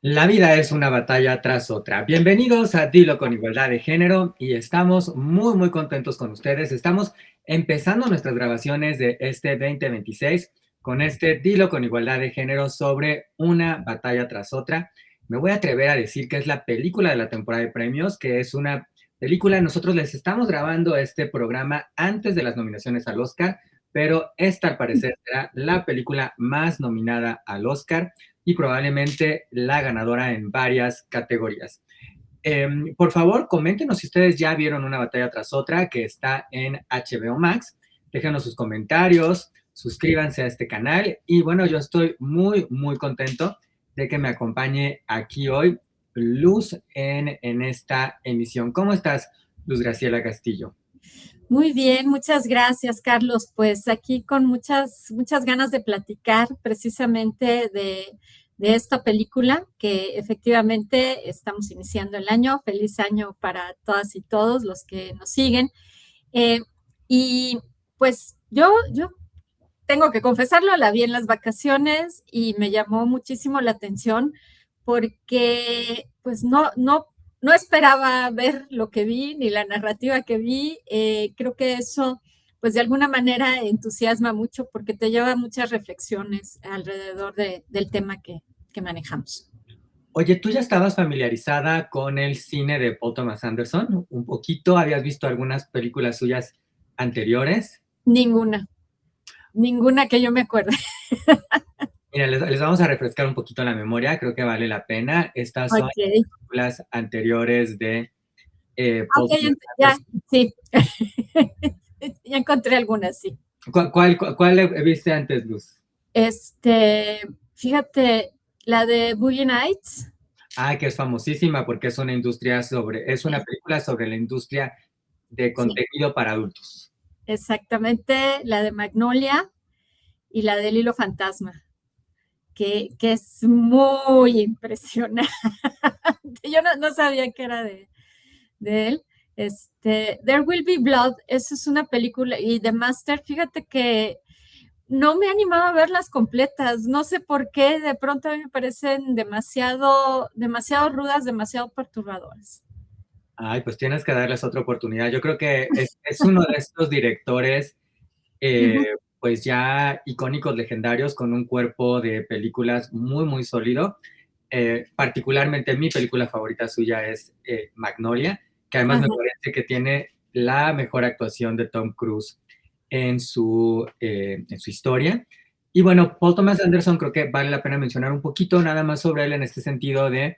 La vida es una batalla tras otra. Bienvenidos a Dilo con Igualdad de Género y estamos muy contentos con ustedes. Estamos empezando nuestras grabaciones de este 2026 con este Dilo con Igualdad de Género sobre una batalla tras otra. Me voy a atrever a decir que es la película de la temporada de premios, que es una película, nosotros les estamos grabando este programa antes de las nominaciones al Oscar, pero esta al parecer será la película más nominada al Oscar y probablemente la ganadora en varias categorías. Por favor, coméntenos si ustedes ya vieron Una batalla tras otra, que está en HBO Max. Déjenos sus comentarios, suscríbanse a este canal y bueno, yo estoy muy contento de que me acompañe aquí hoy Luz en esta emisión. ¿Cómo estás, Luz Graciela Castillo? Muy bien, muchas gracias, Carlos. Pues aquí con muchas ganas de platicar precisamente de esta película que efectivamente estamos iniciando el año. Feliz año para todas y todos los que nos siguen. Eh, y pues yo tengo que confesarlo, la vi en las vacaciones y me llamó muchísimo la atención porque pues no esperaba ver lo que vi ni la narrativa que vi. Creo que eso pues de alguna manera entusiasma mucho porque te lleva a muchas reflexiones alrededor del tema que manejamos. Oye, ¿tú ya estabas familiarizada con el cine de Paul Thomas Anderson? ¿Un poquito? ¿Habías visto algunas películas suyas anteriores? Ninguna, ninguna que yo me acuerde. Mira, les vamos a refrescar un poquito la memoria, creo que vale la pena. Estas son Ok, películas anteriores de Paul ok, Thomas ya, Anderson. sí. Ya encontré algunas, sí. ¿Cuál viste antes, Luz? Fíjate, la de Boogie Nights. Ah, que es famosísima porque es una Sí, película sobre la industria de sí, contenido para adultos. exactamente, la de Magnolia y la del Hilo Fantasma, que es muy impresionante. Yo no sabía que era de él. There Will Be Blood, esa es una película, y The Master, fíjate que no me animaba a verlas completas, no sé por qué, de pronto a mí me parecen demasiado rudas, demasiado perturbadoras. Ay, pues tienes que darles otra oportunidad. Yo creo que es uno de estos directores Ujú. pues ya icónicos, legendarios, con un cuerpo de películas muy sólido. Particularmente mi película favorita suya es Magnolia, que además me Ajá. parece que tiene la mejor actuación de Tom Cruise en su historia. Y bueno, Paul Thomas Anderson creo que vale la pena mencionar un poquito nada más sobre él en este sentido de,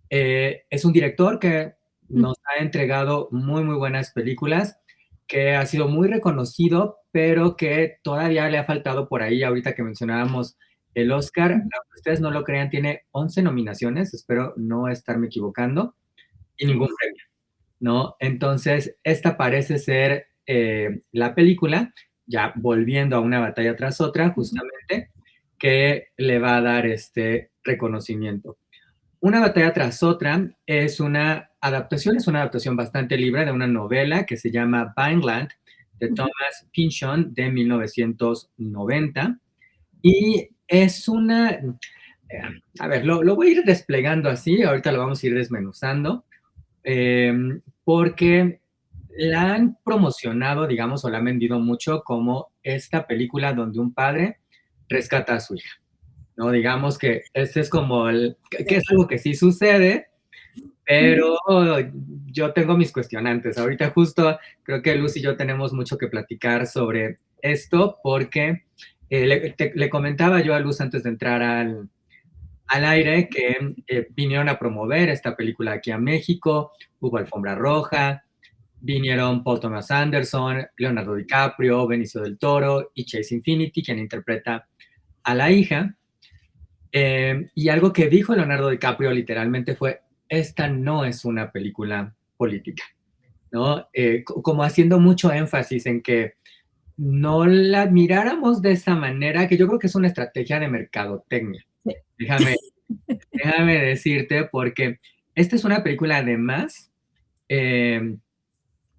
es un director que nos ha entregado muy buenas películas, que ha sido muy reconocido, pero que todavía le ha faltado por ahí, ahorita que mencionábamos el Oscar, aunque ustedes no lo crean, tiene 11 nominaciones, espero no estarme equivocando, y ningún premio, ¿no? Entonces, esta parece ser la película, ya volviendo a una batalla tras otra, justamente, que le va a dar este reconocimiento. Una batalla tras otra es una adaptación bastante libre de una novela que se llama Vineland de Thomas Pynchon de 1990 y es a ver, lo voy a ir desplegando así, ahorita lo vamos a ir desmenuzando, eh, porque la han promocionado, digamos, o la han vendido mucho como esta película donde un padre rescata a su hija. ¿No? Digamos que este es como que es algo que sí sucede, pero yo tengo mis cuestionantes. Ahorita justo creo que Luz y yo tenemos mucho que platicar sobre esto porque le comentaba yo a Luz antes de entrar al aire que vinieron a promover esta película aquí a México, hubo alfombra roja, vinieron Paul Thomas Anderson, Leonardo DiCaprio, Benicio del Toro y Chase Infinity, quien interpreta a la hija. Y algo que dijo Leonardo DiCaprio literalmente fue, esta no es una película política, ¿no? Como haciendo mucho énfasis en que no la miráramos de esa manera, que yo creo que es una estrategia de mercadotecnia. Déjame, déjame decirte, porque esta es una película además eh,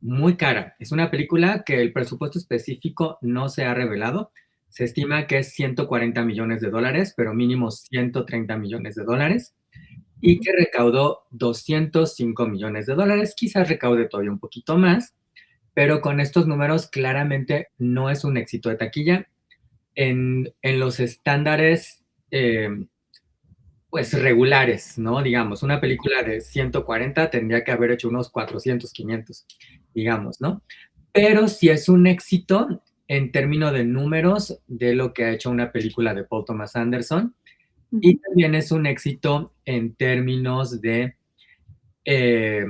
muy cara. Es una película que el presupuesto específico no se ha revelado. Se estima que es $140 millones, pero mínimo $130 millones. y que recaudó $205 millones. Quizás recaude todavía un poquito más, pero con estos números claramente no es un éxito de taquilla en los estándares pues regulares, ¿no? Digamos, una película de 140 tendría que haber hecho unos 400, 500, digamos, ¿no? Pero sí es un éxito en términos de números de lo que ha hecho una película de Paul Thomas Anderson, y también es un éxito en términos de eh,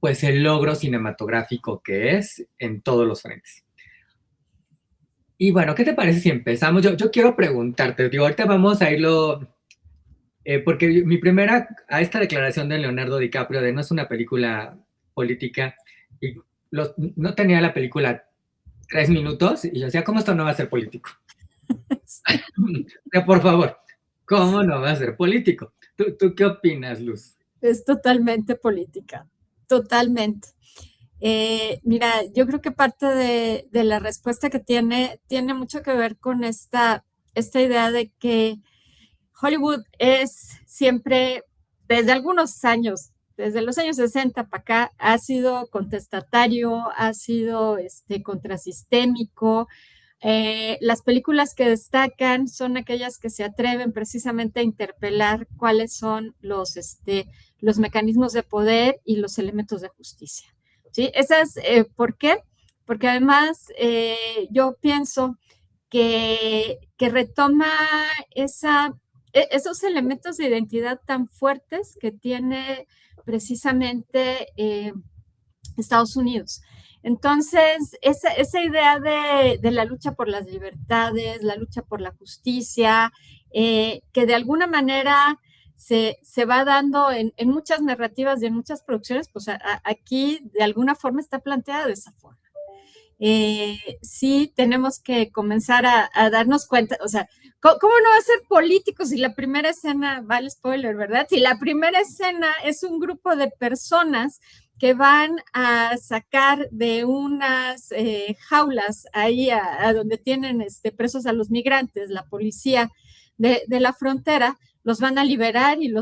pues el logro cinematográfico que es en todos los frentes. Y bueno, ¿qué te parece si empezamos? Yo quiero preguntarte, digo, ahorita vamos a irlo, porque mi primera, a esta declaración de Leonardo DiCaprio de no es una película política, y no tenía la película 3 minutos, y yo decía, ¿cómo esto no va a ser político? Por favor, ¿cómo no va a ser político? ¿Tú qué opinas, Luz? Es totalmente política, totalmente. Mira, yo creo que parte de la respuesta que tiene mucho que ver con esta idea de que Hollywood es siempre, desde algunos años, desde los años 60 para acá, ha sido contestatario, ha sido contrasistémico. Las películas que destacan son aquellas que se atreven precisamente a interpelar cuáles son los mecanismos de poder y los elementos de justicia. ¿Sí? ¿Por qué? Porque además yo pienso que retoma esos elementos de identidad tan fuertes que tiene precisamente Estados Unidos. Entonces, esa idea de la lucha por las libertades, la lucha por la justicia, que de alguna manera se va dando en muchas narrativas y en muchas producciones, pues aquí de alguna forma está planteada de esa forma. Sí tenemos que comenzar a darnos cuenta, o sea, ¿cómo no va a ser político si la primera escena, vale spoiler, ¿verdad? Si la primera escena es un grupo de personas que van a sacar de unas jaulas ahí a donde tienen presos a los migrantes, la policía de la frontera, los van a liberar y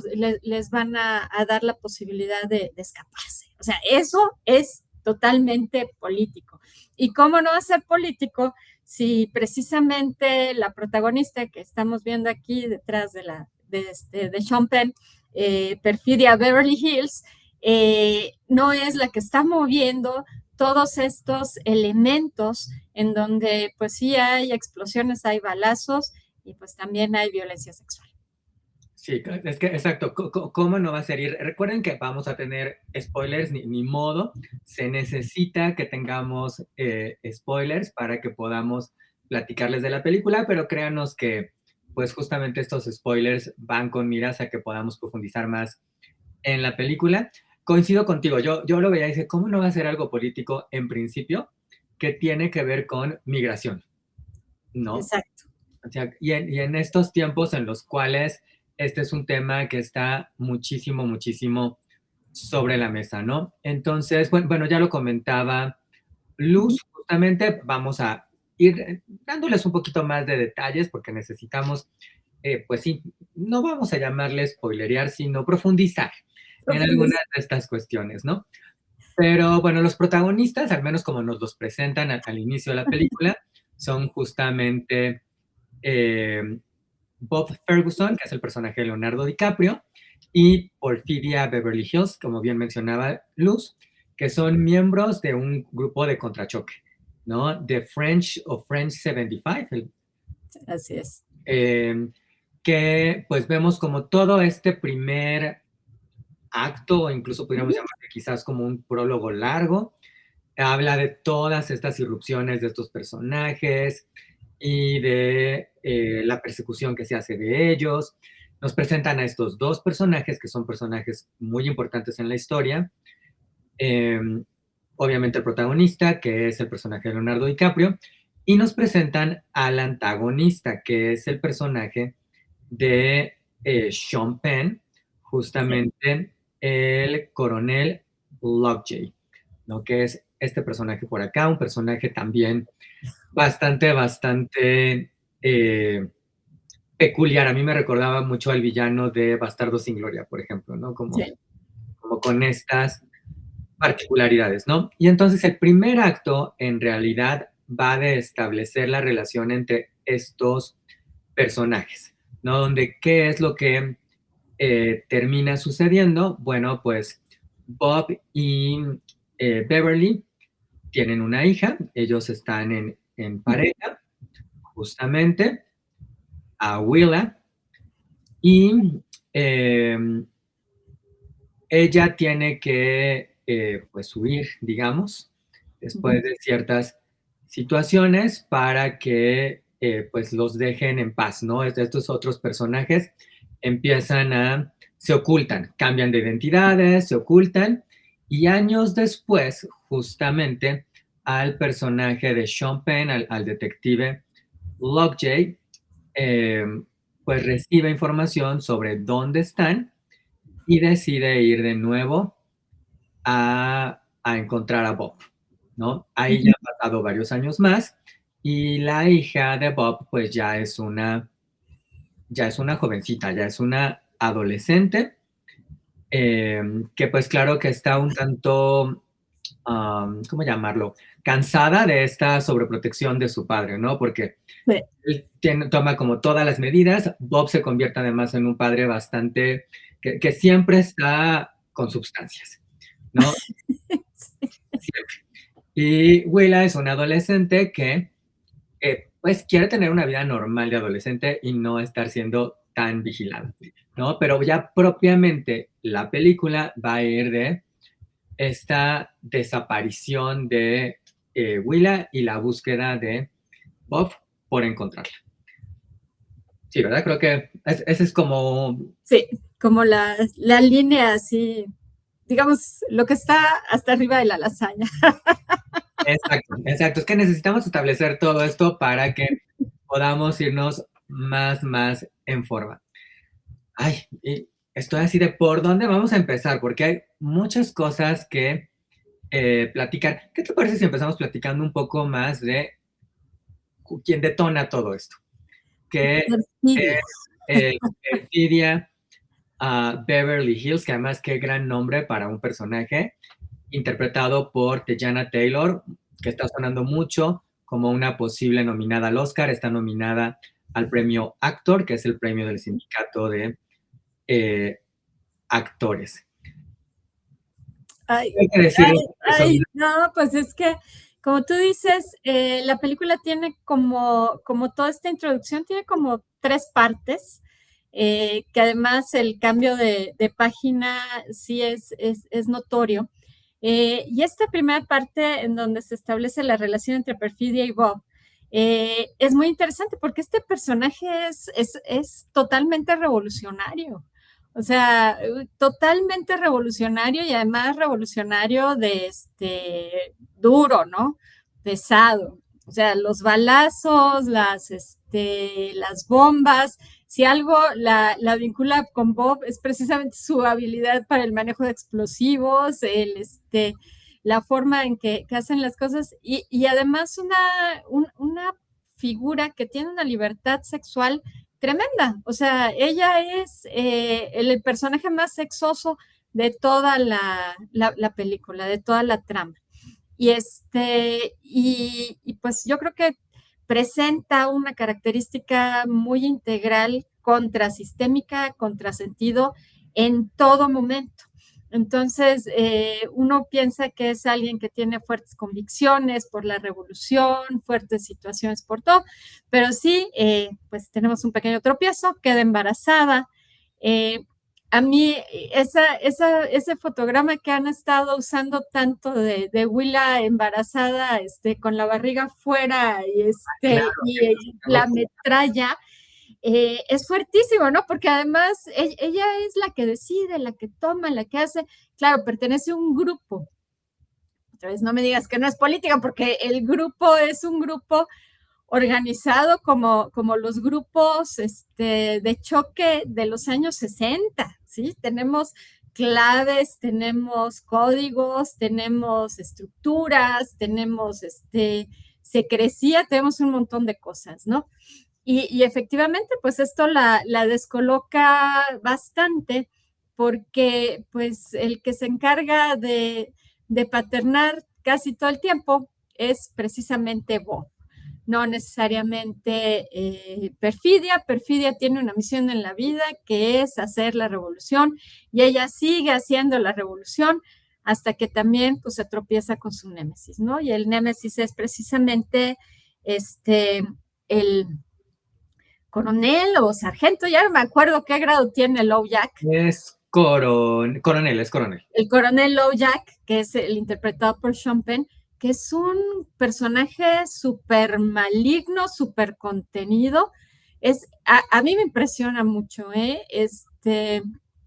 les van a dar la posibilidad de escaparse. O sea, eso es totalmente político. ¿Y cómo no va a ser político si precisamente la protagonista que estamos viendo aquí detrás de Sean Penn, Perfidia Beverly Hills, no es la que está moviendo todos estos elementos en donde pues sí hay explosiones, hay balazos y pues también hay violencia sexual? Sí, es que exacto, ¿cómo no va a ser? Y recuerden que vamos a tener spoilers, ni modo, se necesita que tengamos spoilers para que podamos platicarles de la película, pero créanos que pues justamente estos spoilers van con miras a que podamos profundizar más en la película. Coincido contigo, yo lo veía y dije, ¿cómo no va a ser algo político en principio que tiene que ver con migración? ¿No? Exacto. O sea, y en estos tiempos en los cuales este es un tema que está muchísimo, muchísimo sobre la mesa, ¿no? Entonces, bueno, ya lo comentaba Luz, justamente vamos a ir dándoles un poquito más de detalles porque necesitamos, pues sí, no vamos a llamarle spoilerear, sino profundizar en algunas de estas cuestiones, ¿no? Pero bueno, los protagonistas, al menos como nos los presentan al inicio de la película, son justamente Bob Ferguson, que es el personaje de Leonardo DiCaprio, y Porfidia Beverly Hills, como bien mencionaba Luz, que son miembros de un grupo de contrachoque, ¿no? De French o French 75. Así es. Que pues vemos como todo este primer acto, o incluso podríamos llamarle quizás como un prólogo largo, habla de todas estas irrupciones de estos personajes y de la persecución que se hace de ellos. Nos presentan a estos dos personajes que son personajes muy importantes en la historia. Eh, obviamente el protagonista, que es el personaje de Leonardo DiCaprio, y nos presentan al antagonista, que es el personaje de Sean Penn, justamente el coronel Lovejoy, ¿no? Que es este personaje por acá, un personaje también bastante peculiar. A mí me recordaba mucho al villano de Bastardo sin Gloria, por ejemplo, ¿no? Como, Sí. como con estas particularidades, ¿no? Y entonces el primer acto en realidad va de establecer la relación entre estos personajes, ¿no? Donde qué es lo que termina sucediendo. Bueno, pues Bob y Beverly tienen una hija, ellos están en pareja, justamente, a Willa, y eh, ella tiene que pues huir, digamos, después de ciertas situaciones para que pues los dejen en paz, ¿no? Estos otros personajes empiezan se ocultan, cambian de identidades, se ocultan, y años después, justamente, al personaje de Sean Penn, al detective Lockjay, eh, pues recibe información sobre dónde están y decide ir de nuevo a encontrar a Bob, ¿no? Ahí ya han pasado varios años más y la hija de Bob pues ya es una jovencita, ya es una adolescente, que pues claro que está un tanto, ¿cómo llamarlo? Cansada de esta sobreprotección de su padre, ¿no? Porque Sí. él toma como todas las medidas. Bob se convierte además en un padre bastante, que siempre está con sustancias, ¿no? Siempre. Y Willa es una adolescente que pues quiere tener una vida normal de adolescente y no estar siendo tan vigilada, ¿no? Pero ya propiamente la película va a ir de esta desaparición de Willa y la búsqueda de Bob por encontrarla. Sí, ¿verdad? Creo que ese es como... Sí, como la línea así, digamos, lo que está hasta arriba de la lasaña. Exacto, exacto. Es que necesitamos establecer todo esto para que podamos irnos más en forma. Ay, y estoy así de por dónde vamos a empezar, porque hay muchas cosas que platicar. ¿Qué te parece si empezamos platicando un poco más de quién detona todo esto? Que Perfidia. es Perfidia Beverly Hills, que además qué gran nombre para un personaje, interpretado por Teyana Taylor, que está sonando mucho como una posible nominada al Oscar. Está nominada al premio Actor, que es el premio del sindicato de eh, actores. Ay, ¿Qué hay que decir de ay, este personaje? ay, no, pues es que, como tú dices, la película tiene como toda esta introducción, tiene como tres partes, que además el cambio de página sí es notorio. Y esta primera parte en donde se establece la relación entre Perfidia y Bob, es muy interesante porque este personaje es totalmente revolucionario. O sea, totalmente revolucionario y además revolucionario de duro, ¿no? Pesado. O sea, los balazos, las bombas. Si algo la vincula con Bob es precisamente su habilidad para el manejo de explosivos, la forma en que hacen las cosas y además una figura que tiene una libertad sexual tremenda. O sea, ella es el personaje más sexoso de toda la película, de toda la trama. Y pues yo creo que presenta una característica muy integral, contrasistémica, contrasentido en todo momento. Entonces, uno piensa que es alguien que tiene fuertes convicciones por la revolución, fuertes situaciones por todo, pero sí, pues tenemos un pequeño tropiezo, queda embarazada. Eh, a mí, ese fotograma que han estado usando tanto de Willa embarazada, con la barriga fuera Claro, y tengo la que... metralla, es fuertísimo, ¿no? Porque además ella es la que decide, la que toma, la que hace. Claro, pertenece a un grupo. Otra vez no me digas que no es política, porque el grupo es un grupo organizado como los grupos de choque de los años 60, ¿sí? Tenemos claves, tenemos códigos, tenemos estructuras, tenemos secrecía, tenemos un montón de cosas, ¿no? Y efectivamente, pues esto la descoloca bastante porque pues el que se encarga de paternar casi todo el tiempo es precisamente Bo, no necesariamente Perfidia. Perfidia tiene una misión en la vida que es hacer la revolución y ella sigue haciendo la revolución hasta que también pues se tropieza con su némesis, ¿no? Y el némesis es precisamente el coronel o sargento, ya no me acuerdo qué grado tiene Low Jack. Es coronel, es coronel. El coronel Low Jack, que es el interpretado por Sean Penn, que es un personaje súper maligno, súper contenido. A mí me impresiona mucho, ¿eh?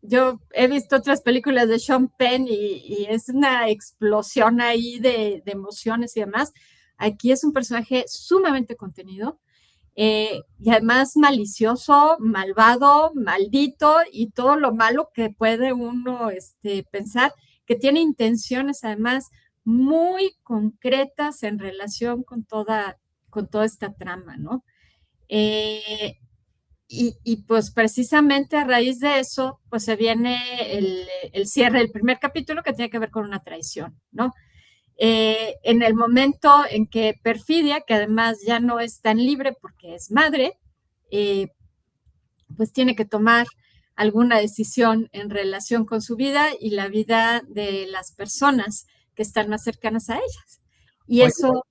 Yo he visto otras películas de Sean Penn y es una explosión ahí de emociones y demás. Aquí es un personaje sumamente contenido, y además malicioso, malvado, maldito y todo lo malo que puede uno pensar, que tiene intenciones además muy concretas en relación con toda esta trama, ¿no? Eh, pues precisamente a raíz de eso, pues se viene el cierre del primer capítulo que tiene que ver con una traición, ¿no? En el momento en que Perfidia, que además ya no es tan libre porque es madre, eh, pues tiene que tomar alguna decisión en relación con su vida y la vida de las personas que están más cercanas a ellas. Y Oye, eso...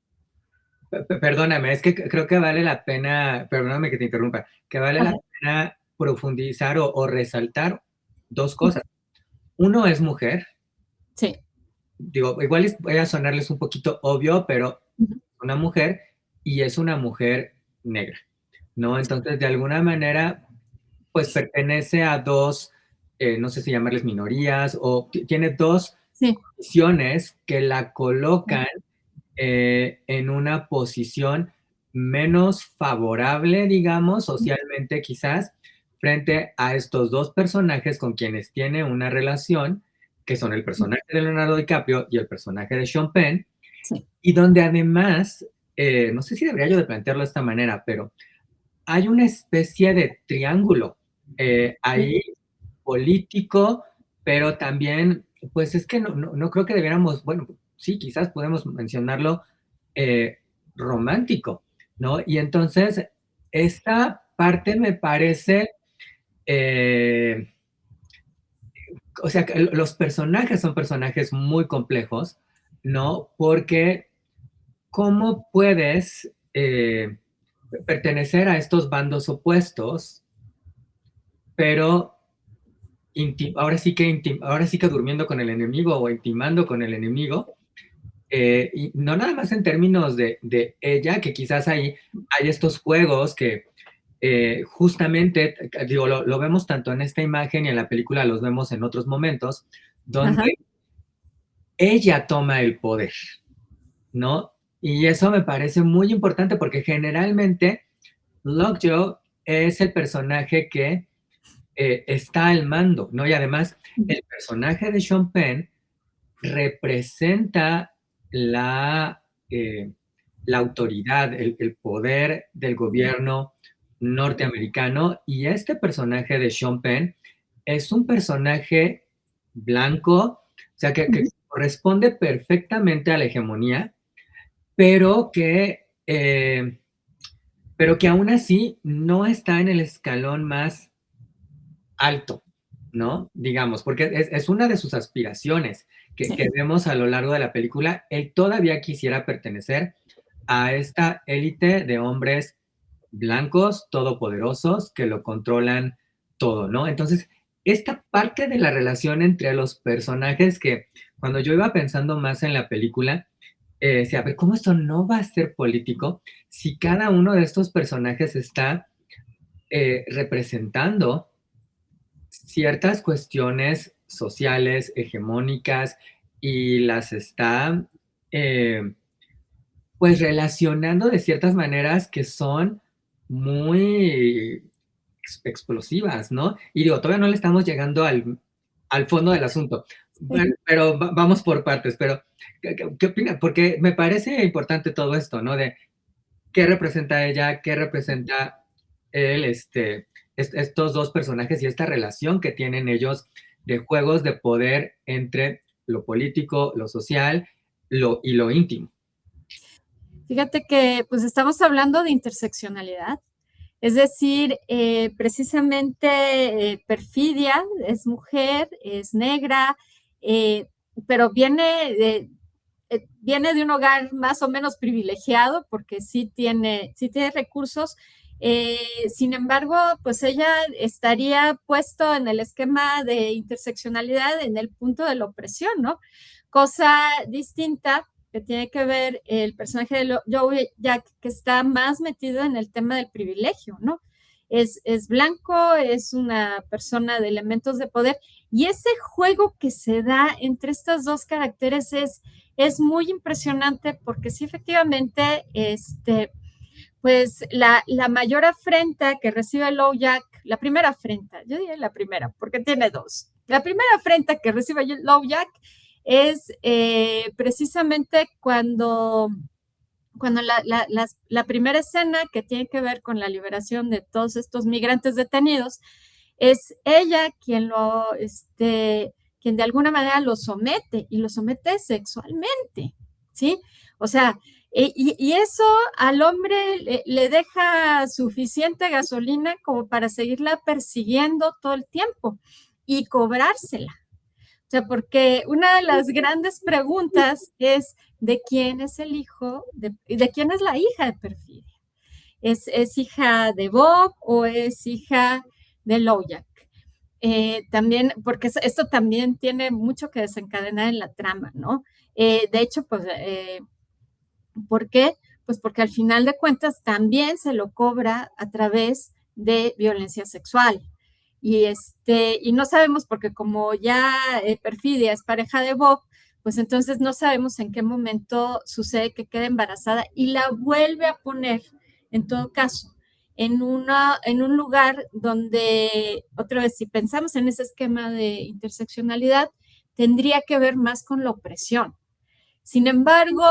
perdóname, es que creo que vale la pena, perdóname que te interrumpa, que vale la Ajá, pena profundizar o resaltar dos cosas. Uno es mujer, sí. digo, igual voy a sonarles un poquito obvio, pero una mujer y es una mujer negra, ¿no? Entonces, de alguna manera, pues pertenece a dos, no sé si llamarles minorías, o tiene dos Sí. visiones que la colocan en una posición menos favorable, digamos, socialmente quizás, frente a estos dos personajes con quienes tiene una relación, que son el personaje de Leonardo DiCaprio y el personaje de Sean Penn, Sí. y donde además, no sé si debería yo de plantearlo de esta manera, pero hay una especie de triángulo ahí político, pero también, pues es que no creo que debiéramos, bueno, sí, quizás podemos mencionarlo eh, romántico, ¿no? Y entonces, esta parte me parece, eh, o sea, que los personajes son personajes muy complejos, ¿no? Porque, ¿cómo puedes pertenecer a estos bandos opuestos, pero ahora sí que durmiendo con el enemigo o intimando con el enemigo? Y no nada más en términos de ella, que quizás hay estos juegos que justamente, digo, lo vemos tanto en esta imagen y en la película los vemos en otros momentos, Ajá. donde ella toma el poder, ¿no? Y eso me parece muy importante porque generalmente Lockjaw es el personaje que está al mando, ¿no? Y además el personaje de Sean Penn representa la, eh, la autoridad, el poder del gobierno norteamericano, y este personaje de Sean Penn es un personaje blanco, o sea, que corresponde perfectamente a la hegemonía, pero pero que aún así no está en el escalón más alto, ¿no? Digamos, porque es una de sus aspiraciones que Sí. vemos a lo largo de la película. Él todavía quisiera pertenecer a esta élite de hombres blancos, todopoderosos, que lo controlan todo, ¿no? Entonces, esta parte de la relación entre los personajes que cuando yo iba pensando más en la película, decía, a ver, ¿cómo esto no va a ser político si cada uno de estos personajes está representando ciertas cuestiones sociales, hegemónicas, y las está, eh, pues, relacionando de ciertas maneras que son muy explosivas, ¿no? Y digo, todavía no le estamos llegando al fondo del asunto. Bueno, pero vamos por partes, pero ¿qué opinas? Porque me parece importante todo esto, ¿no? De qué representa ella, qué representa estos dos personajes y esta relación que tienen ellos de juegos de poder entre lo político, lo social y lo íntimo. Fíjate que pues estamos hablando de interseccionalidad, es decir, precisamente Perfidia es mujer, es negra, eh, pero viene de un hogar más o menos privilegiado porque sí tiene recursos. Sin embargo, pues ella estaría puesto en el esquema de interseccionalidad en el punto de la opresión, ¿no? Cosa distinta que tiene que ver el personaje de Joey Jack, que está más metido en el tema del privilegio, ¿no? Es blanco, es una persona de elementos de poder, y ese juego que se da entre estos dos caracteres es muy impresionante porque sí, efectivamente, pues la mayor afrenta que recibe Jack, la primera afrenta, yo diría la primera, porque tiene dos. La primera afrenta que recibe Jack es precisamente cuando la primera escena que tiene que ver con la liberación de todos estos migrantes detenidos, es ella quien de alguna manera lo somete, y lo somete sexualmente, ¿sí? O sea, y eso al hombre le deja suficiente gasolina como para seguirla persiguiendo todo el tiempo y cobrársela. O sea, porque una de las grandes preguntas es ¿de quién es el hijo? ¿De quién es la hija de Perfidia? ¿Es hija de Bob o es hija de Lojack? También, porque esto también tiene mucho que desencadenar en la trama, ¿no? De hecho, pues, ¿por qué? Pues porque al final de cuentas también se lo cobra a través de violencia sexual. Y no sabemos porque como ya Perfidia es pareja de Bob, pues entonces no sabemos en qué momento sucede que queda embarazada y la vuelve a poner, en todo caso, en un lugar donde, otra vez, si pensamos en ese esquema de interseccionalidad, tendría que ver más con la opresión. Sin embargo,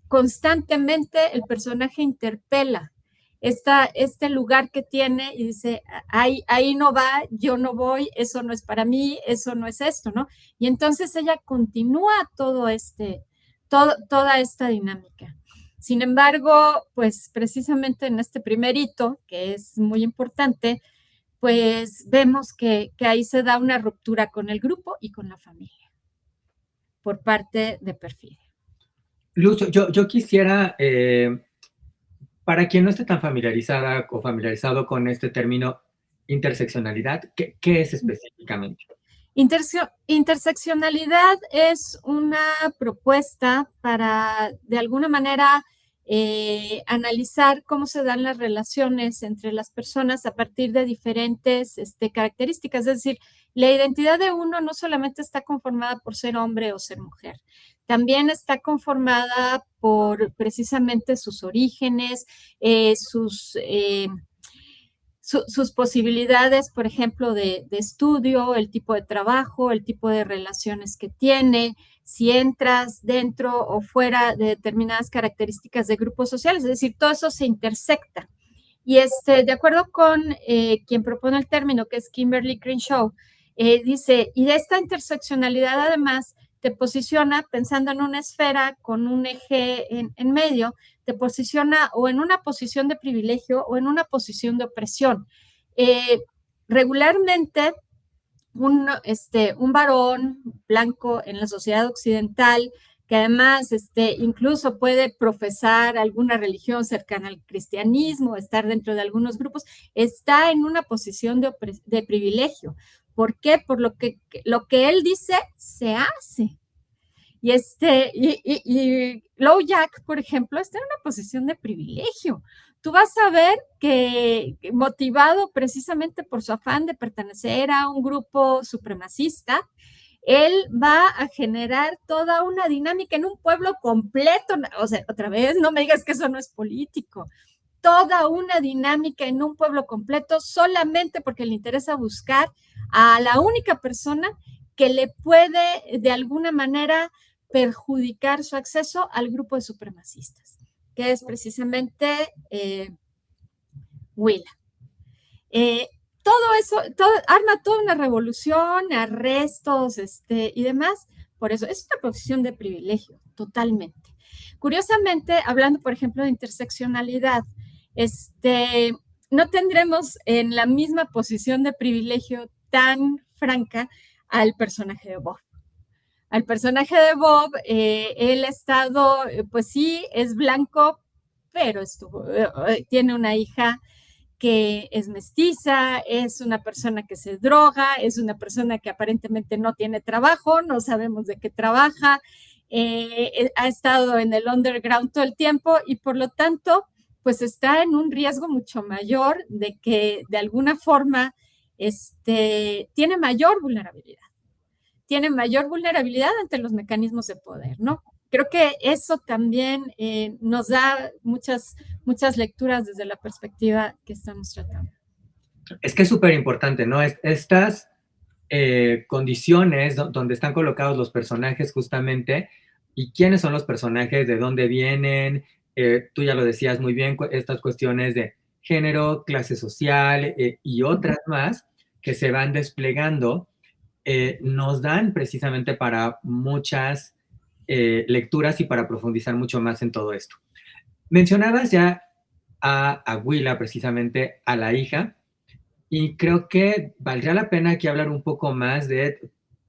constantemente el personaje interpela este lugar que tiene y dice, ahí no va, yo no voy, eso no es para mí, eso no es esto, ¿no? Y entonces ella continúa toda esta dinámica. Sin embargo, pues precisamente en este primer hito, que es muy importante, pues vemos que ahí se da una ruptura con el grupo y con la familia por parte de Perfidia. Luz, yo quisiera, para quien no esté tan familiarizada o familiarizado con este término interseccionalidad, ¿qué es específicamente? Interseccionalidad es una propuesta para, de alguna manera, analizar cómo se dan las relaciones entre las personas a partir de diferentes características. Es decir, la identidad de uno no solamente está conformada por ser hombre o ser mujer, también está conformada por precisamente sus orígenes, sus posibilidades, por ejemplo, de estudio, el tipo de trabajo, el tipo de relaciones que tiene, si entras dentro o fuera de determinadas características de grupos sociales, es decir, todo eso se intersecta. Y de acuerdo con quien propone el término, que es Kimberly Crenshaw, dice, y de esta interseccionalidad además te posiciona, pensando en una esfera con un eje en medio, te posiciona o en una posición de privilegio o en una posición de opresión. Regularmente, un varón blanco en la sociedad occidental, que además incluso puede profesar alguna religión cercana al cristianismo, estar dentro de algunos grupos, está en una posición de privilegio. ¿Por qué? Por lo que él dice se hace. Y Jack, por ejemplo, está en una posición de privilegio. Tú vas a ver que motivado precisamente por su afán de pertenecer a un grupo supremacista, él va a generar toda una dinámica en un pueblo completo. O sea, otra vez, no me digas que eso no es político. Toda una dinámica en un pueblo completo solamente porque le interesa buscar a la única persona que le puede de alguna manera perjudicar su acceso al grupo de supremacistas, que es precisamente Willa. Eh, todo eso, arma toda una revolución, arrestos, y demás. Por eso, es una posición de privilegio, totalmente. Curiosamente, hablando, por ejemplo, de interseccionalidad, no tendremos en la misma posición de privilegio tan franca al personaje de Bob. Al personaje de Bob, él ha estado, pues sí, es blanco, pero tiene una hija que es mestiza, es una persona que se droga, es una persona que aparentemente no tiene trabajo, no sabemos de qué trabaja, ha estado en el underground todo el tiempo y por lo tanto, pues está en un riesgo mucho mayor de que de alguna forma tiene mayor vulnerabilidad. Tiene mayor vulnerabilidad ante los mecanismos de poder, ¿no? Creo que eso también nos da muchas lecturas desde la perspectiva que estamos tratando. Es que es súper importante, ¿no? Estas condiciones donde están colocados los personajes justamente y quiénes son los personajes, de dónde vienen, tú ya lo decías muy bien, estas cuestiones de género, clase social y otras más que se van desplegando, nos dan precisamente para muchas lecturas y para profundizar mucho más en todo esto. Mencionabas ya a Willa, precisamente a la hija, y creo que valdría la pena aquí hablar un poco más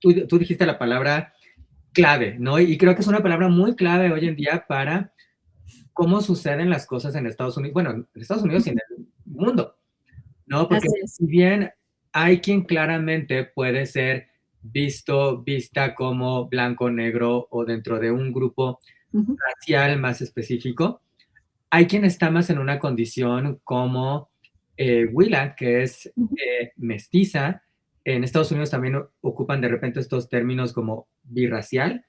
tú dijiste la palabra clave, ¿no? Y creo que es una palabra muy clave hoy en día para cómo suceden las cosas en Estados Unidos, bueno, en Estados Unidos y en el mundo, ¿no? Porque si bien hay quien claramente puede ser vista como blanco, negro o dentro de un grupo racial más específico, hay quien está más en una condición como Willa, que es mestiza. En Estados Unidos también ocupan de repente estos términos como birracial,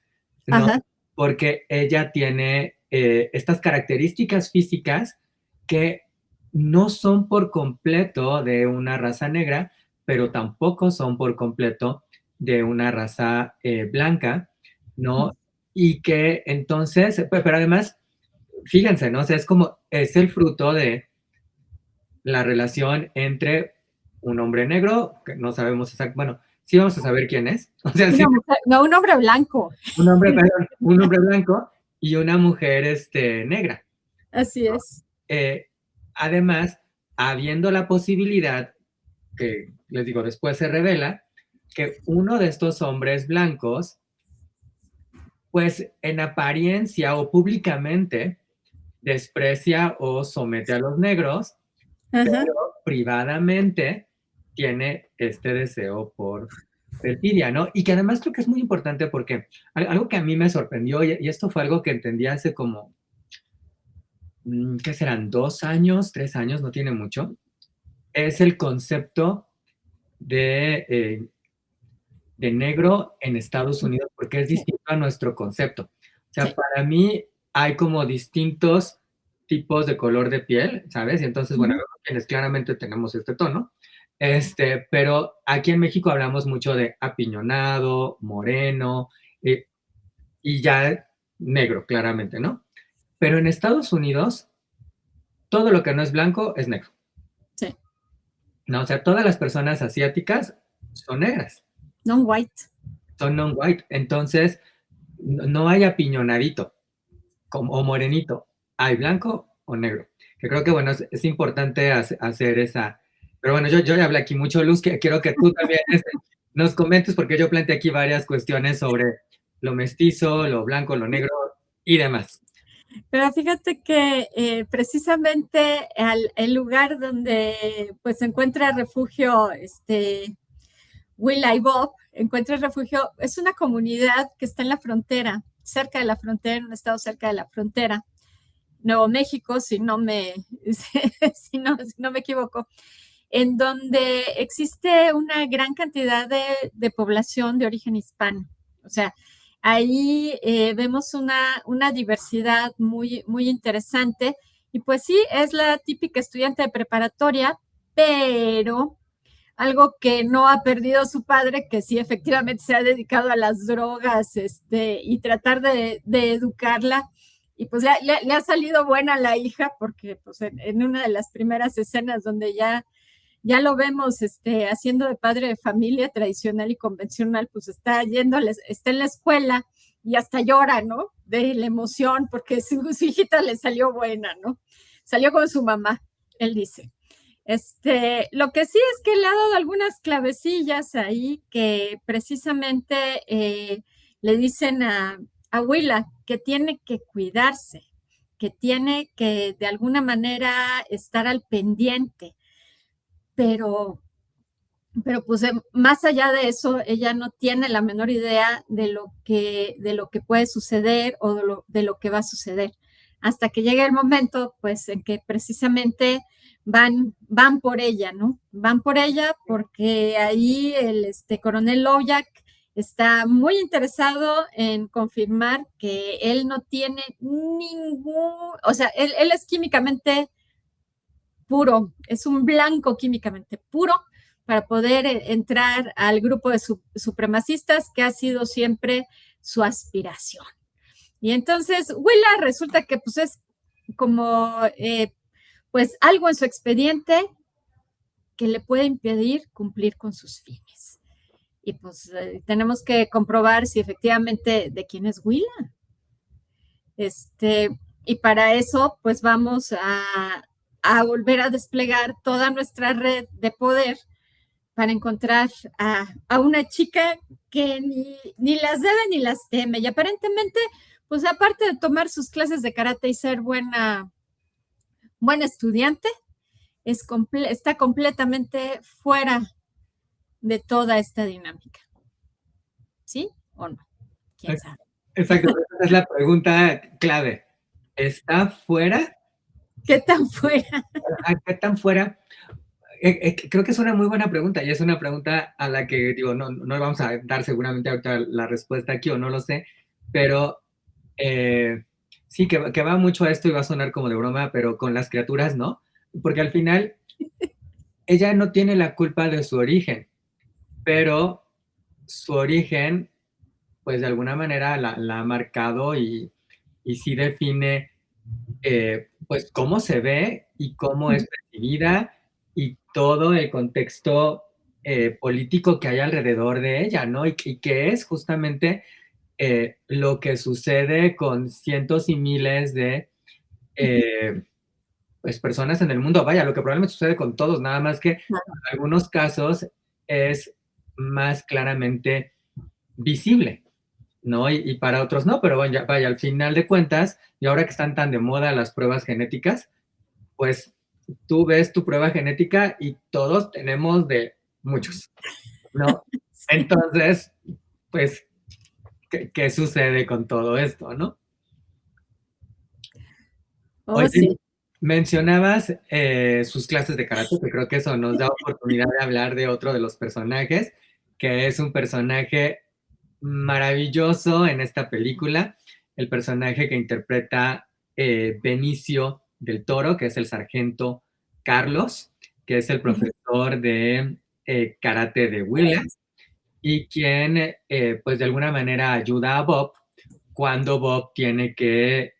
¿no? Ajá. Porque ella tiene estas características físicas que no son por completo de una raza negra, pero tampoco son por completo de una raza blanca, ¿no? Y que entonces, pero además, fíjense, ¿no? O sea, es el fruto de la relación entre un hombre negro, que no sabemos exactamente, bueno, sí vamos a saber quién es, o sea, sí, no, un hombre blanco. un hombre blanco y una mujer negra. Así es. Además, habiendo la posibilidad, que les digo, después se revela, que uno de estos hombres blancos, pues en apariencia o públicamente, desprecia o somete a los negros, pero privadamente tiene este deseo por perfidia, ¿no? Y que además creo que es muy importante porque algo que a mí me sorprendió, y esto fue algo que entendí hace como, ¿qué serán? 2 años, 3 años, no tiene mucho, es el concepto de negro en Estados Unidos, porque es distinto a nuestro concepto. O sea, para mí hay como distintos tipos de color de piel, ¿sabes? Y entonces, bueno, quienes claramente tenemos este tono, pero aquí en México hablamos mucho de apiñonado, moreno, y ya negro, claramente, ¿no? Pero en Estados Unidos, todo lo que no es blanco es negro. Sí. No, o sea, todas las personas asiáticas son negras. Non-white. Son non-white. Entonces, no hay apiñonadito o morenito. Hay blanco o negro. Que creo que, bueno, es importante hacer esa. Pero bueno, yo ya hablé aquí mucho, Luz, que quiero que tú también nos comentes, porque yo planteé aquí varias cuestiones sobre lo mestizo, lo blanco, lo negro y demás. Pero fíjate que precisamente el lugar donde pues se encuentra refugio Willa y Bob, encuentra refugio, es una comunidad que está en la frontera, cerca de la frontera, en un estado cerca de la frontera, Nuevo México, si no me equivoco, en donde existe una gran cantidad de población de origen hispano. O sea, ahí vemos una diversidad muy interesante. Y pues sí, es la típica estudiante de preparatoria, pero algo que no ha perdido su padre, que sí efectivamente se ha dedicado a las drogas y tratar de educarla Y pues le ha salido buena a la hija porque pues en una de las primeras escenas donde ya lo vemos haciendo de padre de familia tradicional y convencional, pues está en la escuela y hasta llora, ¿no? De la emoción porque su hijita le salió buena, ¿no? Salió con su mamá, él dice. Lo que sí es que le ha dado algunas clavecillas ahí que precisamente le dicen a Willa que tiene que cuidarse, que tiene que de alguna manera estar al pendiente, pero, pero pues más allá de eso, ella no tiene la menor idea de lo que puede suceder o de lo que va a suceder, hasta que llegue el momento, pues, en que precisamente van por ella, ¿no? Van por ella porque ahí el coronel Lojack está muy interesado en confirmar que él no tiene o sea, él es químicamente puro, es un blanco químicamente puro para poder entrar al grupo de supremacistas que ha sido siempre su aspiración. Y entonces Willa resulta que pues es como pues algo en su expediente que le puede impedir cumplir con sus fines. Y pues tenemos que comprobar si efectivamente de quién es Willa. Y para eso pues vamos a volver a desplegar toda nuestra red de poder para encontrar a una chica que ni las debe ni las teme. Y aparentemente, pues aparte de tomar sus clases de karate y ser buena estudiante, está completamente fuera de toda esta dinámica. ¿Sí o no? ¿Quién sabe? Exacto, esa es la pregunta clave. ¿Está fuera? ¿Qué tan fuera? ¿Qué tan fuera? Creo que es una muy buena pregunta y es una pregunta a la que digo, no vamos a dar seguramente ahorita la respuesta aquí o no lo sé, pero sí, que va mucho a esto y va a sonar como de broma, pero con las criaturas no, porque al final ella no tiene la culpa de su origen, pero su origen, pues de alguna manera la ha marcado y sí define pues cómo se ve y cómo es percibida y todo el contexto político que hay alrededor de ella, ¿no? Y que es justamente lo que sucede con cientos y miles de pues, personas en el mundo. Vaya, lo que probablemente sucede con todos, nada más que en algunos casos es más claramente visible, ¿no? Y para otros no, pero vaya, al final de cuentas, y ahora que están tan de moda las pruebas genéticas, pues tú ves tu prueba genética y todos tenemos de muchos, ¿no? Sí. Entonces, pues, ¿qué sucede con todo esto, no? Oh, Oye, sí. mencionabas sus clases de karate, que creo que eso nos da oportunidad de hablar de otro de los personajes, que es un personaje maravilloso en esta película, el personaje que interpreta Benicio del Toro, que es el sargento Carlos, que es el profesor de karate de Willa, y quien pues de alguna manera ayuda a Bob cuando Bob tiene que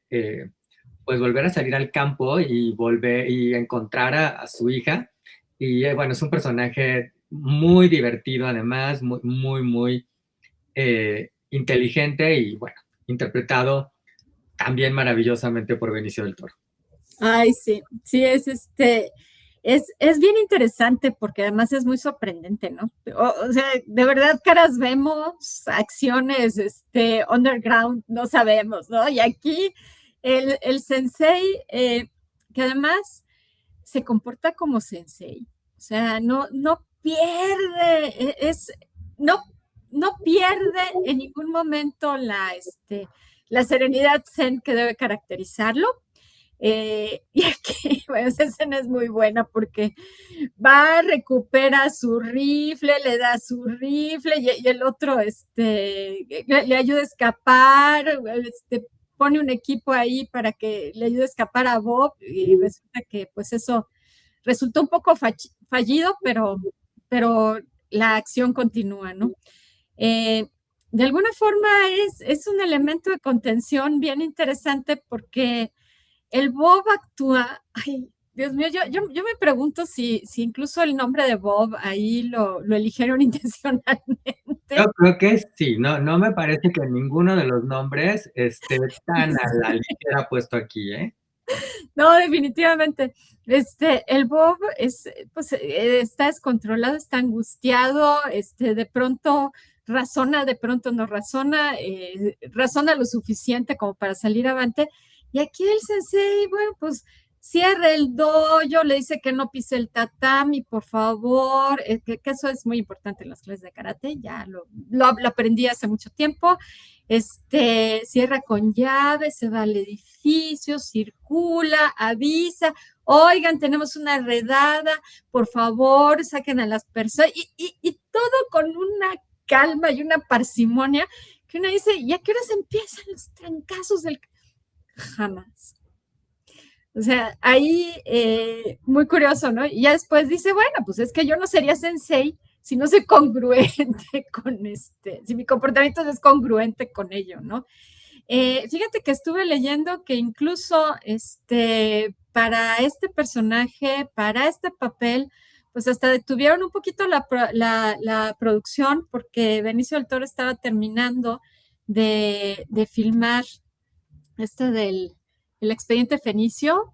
pues volver a salir al campo y volver y encontrar a su hija. Y bueno, es un personaje muy divertido además, muy inteligente y bueno, interpretado también maravillosamente por Benicio del Toro. Ay, sí, sí, es bien interesante porque además es muy sorprendente, ¿no? O sea, de verdad, caras vemos, acciones, underground, no sabemos, ¿no? Y aquí el sensei, que además se comporta como sensei, o sea, no pierde, no, no pierde en ningún momento la serenidad zen que debe caracterizarlo. Y aquí, bueno, esa escena es muy buena porque va, recupera su rifle, le da su rifle y el otro le ayuda a escapar, pone un equipo ahí para que le ayude a escapar a Bob y resulta que pues eso resultó un poco fallido, pero la acción continúa, ¿no? Eh, de alguna forma es un elemento de contención bien interesante porque el Bob actúa, ay, Dios mío, yo me pregunto si incluso el nombre de Bob ahí lo eligieron Yo intencionalmente. creo que sí, no me parece que ninguno de los nombres esté tan a la ligera puesto aquí, ¿eh? No, definitivamente. El Bob pues, está descontrolado, está angustiado, de pronto razona, de pronto no razona, razona lo suficiente como para salir avante. Y aquí el sensei, bueno, pues cierra el dojo, le dice que no pise el tatami, por favor, que eso es muy importante en las clases de karate, ya lo aprendí hace mucho tiempo. Cierra con llave, se va al edificio, circula, avisa, oigan, tenemos una redada, por favor, saquen a las personas, y todo con una calma y una parsimonia que uno dice, ¿y a qué horas empiezan los trancazos del... Jamás. O sea, ahí muy curioso, ¿no? Y ya después dice, bueno, pues es que yo no sería sensei si no soy congruente con si mi comportamiento no es congruente con ello, ¿no? Fíjate que estuve leyendo que incluso para este personaje, para este papel, pues hasta detuvieron un poquito la producción porque Benicio del Toro estaba terminando de filmar del el expediente Fenicio,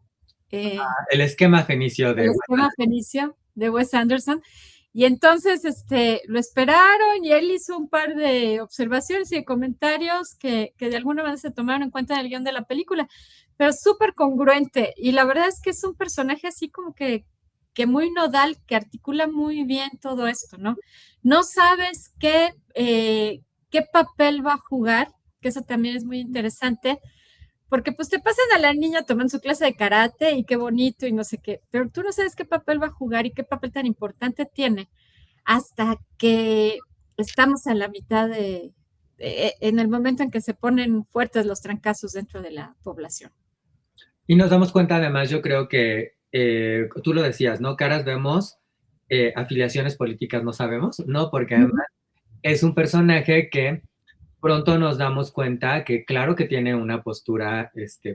El esquema fenicio el de esquema Fenicio de Wes Anderson. Y entonces lo esperaron y él hizo un par de observaciones y de comentarios que de alguna manera se tomaron en cuenta en el guión de la película, pero súper congruente. Y la verdad es que es un personaje así como que muy nodal, que articula muy bien todo esto, ¿no? No sabes qué papel va a jugar, que eso también es muy interesante, porque pues te pasan a la niña tomando su clase de karate y qué bonito y no sé qué, pero tú no sabes qué papel va a jugar y qué papel tan importante tiene hasta que estamos a la mitad en el momento en que se ponen fuertes los trancazos dentro de la población. Y nos damos cuenta, además, yo creo que tú lo decías, ¿no? Caras vemos, afiliaciones políticas no sabemos, ¿no? Porque Uh además es un personaje que pronto nos damos cuenta que claro que tiene una postura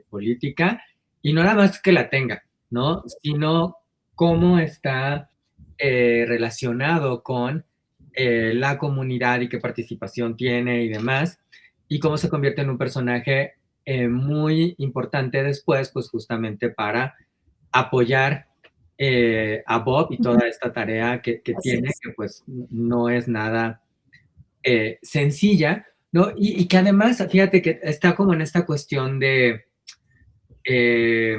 política y no nada más que la tenga, ¿no? Sino cómo está relacionado con la comunidad y qué participación tiene y demás, y cómo se convierte en un personaje muy importante después, pues justamente para apoyar a Bob y -huh. toda esta tarea que Así tiene, es. que pues no es nada sencilla, ¿no? Y que además, fíjate que está como en esta cuestión de, eh,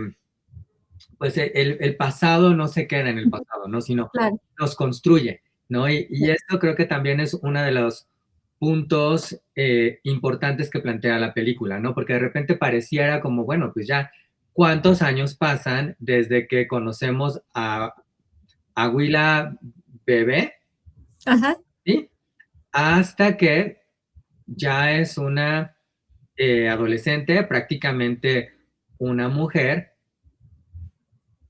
pues el pasado no se queda en el pasado, ¿no? Sino Claro. nos construye, ¿no? Y esto creo que también es uno de los puntos importantes que plantea la película, ¿no? Porque de repente pareciera como, bueno, pues ya, ¿cuántos años pasan desde que conocemos a Willa bebé, Ajá. ¿sí? Hasta que ya es una adolescente, prácticamente una mujer,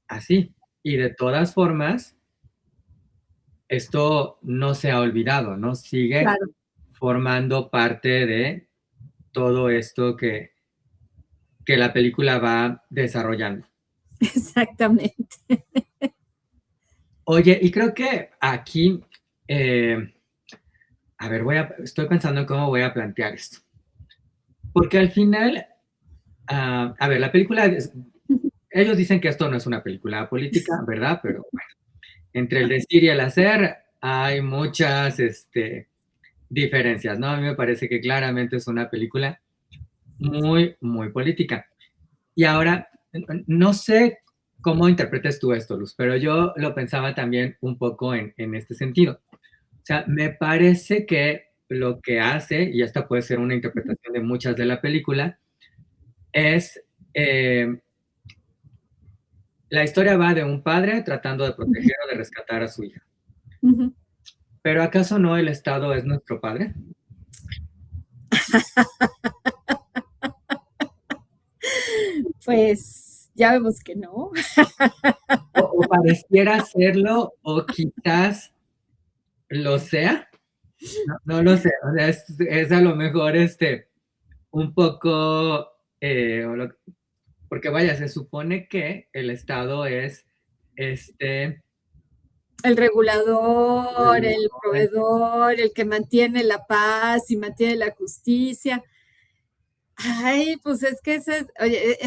así. Y de todas formas, esto no se ha olvidado, ¿no? Sigue Claro. formando parte de todo esto que la película va desarrollando. Exactamente. Oye, y creo que aquí, a ver, estoy pensando en cómo voy a plantear esto. Porque al final, a ver, la película, ellos dicen que esto no es una película política, ¿verdad? Pero bueno, entre el decir y el hacer hay muchas diferencias, ¿no? A mí me parece que claramente es una película muy, muy política. Y ahora, no sé cómo interpretes tú esto, Luz, pero yo lo pensaba también un poco en este sentido. O sea, me parece que lo que hace, y esta puede ser una interpretación de muchas de la película, es la historia va de un padre tratando de proteger o de rescatar a su hija. Uh -huh. ¿Pero acaso no el Estado es nuestro padre? Pues ya vemos que no. O pareciera serlo, o quizás lo sea, No, no lo sé, o sea, es a lo mejor un poco, porque vaya, se supone que el Estado es este El regulador, el regulador. proveedor, el que mantiene la paz y mantiene la justicia. Ay, pues es que oye,